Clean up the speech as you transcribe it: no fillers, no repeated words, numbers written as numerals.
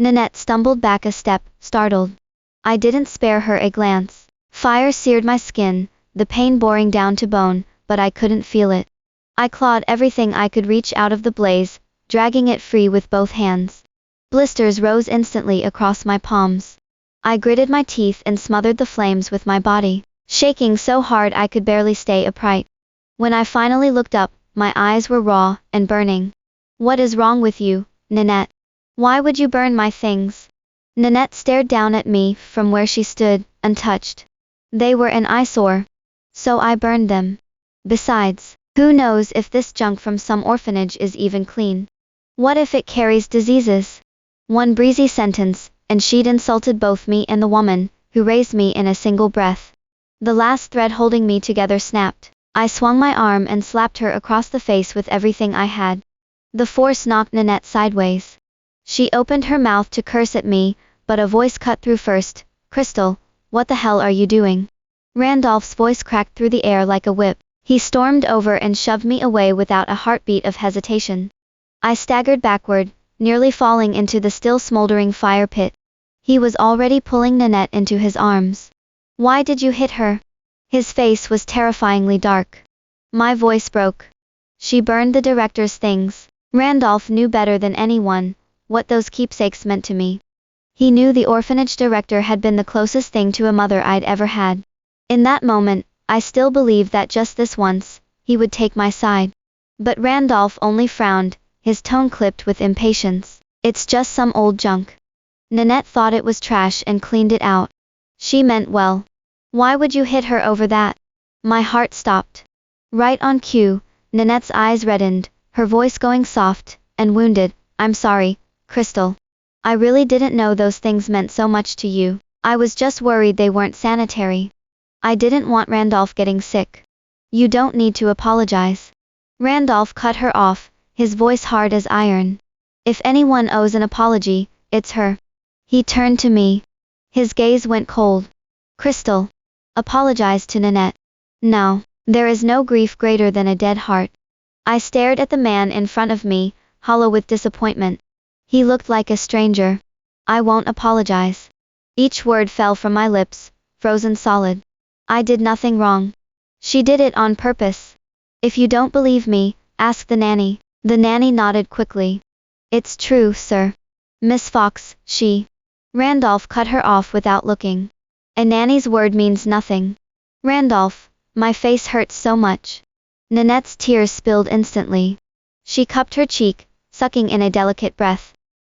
Nanette stumbled back a step, startled. I didn't spare her a glance. Fire seared my skin, the pain boring down to bone, but I couldn't feel it. I clawed everything I could reach out of the blaze, dragging it free with both hands. Blisters rose instantly across my palms. I gritted my teeth and smothered the flames with my body, shaking so hard I could barely stay upright. When I finally looked up, my eyes were raw and burning. What is wrong with you, Nanette? Why would you burn my things? Nanette stared down at me from where she stood, untouched. They were an eyesore. So I burned them. Besides, who knows if this junk from some orphanage is even clean? What if it carries diseases? One breezy sentence, and she'd insulted both me and the woman who raised me in a single breath. The last thread holding me together snapped. I swung my arm and slapped her across the face with everything I had. The force knocked Nanette sideways. She opened her mouth to curse at me, but a voice cut through first. Crystal, what the hell are you doing? Randolph's voice cracked through the air like a whip. He stormed over and shoved me away without a heartbeat of hesitation. I staggered backward, nearly falling into the still smoldering fire pit. He was already pulling Nanette into his arms. Why did you hit her? His face was terrifyingly dark. My voice broke. She burned the director's things. Randolph knew better than anyone what those keepsakes meant to me. He knew the orphanage director had been the closest thing to a mother I'd ever had. In that moment, I still believed that just this once, he would take my side. But Randolph only frowned, his tone clipped with impatience. It's just some old junk. Nanette thought it was trash and cleaned it out. She meant well. Why would you hit her over that? My heart stopped. Right on cue, Nanette's eyes reddened, her voice going soft and wounded. I'm sorry, Crystal. I really didn't know those things meant so much to you. I was just worried they weren't sanitary. I didn't want Randolph getting sick. You don't need to apologize. Randolph cut her off, his voice hard as iron. If anyone owes an apology, it's her. He turned to me. His gaze went cold. Crystal. Apologize to Nanette. No, there is no grief greater than a dead heart. I stared at the man in front of me, hollow with disappointment. He looked like a stranger. I won't apologize. Each word fell from my lips, frozen solid. I did nothing wrong. She did it on purpose. If you don't believe me, ask the nanny. The nanny nodded quickly. It's true, sir. Miss Fox, she. Randolph cut her off without looking. A nanny's word means nothing. Randolph, my face hurts so much. Nanette's tears spilled instantly. She cupped her cheek, sucking in a delicate breath.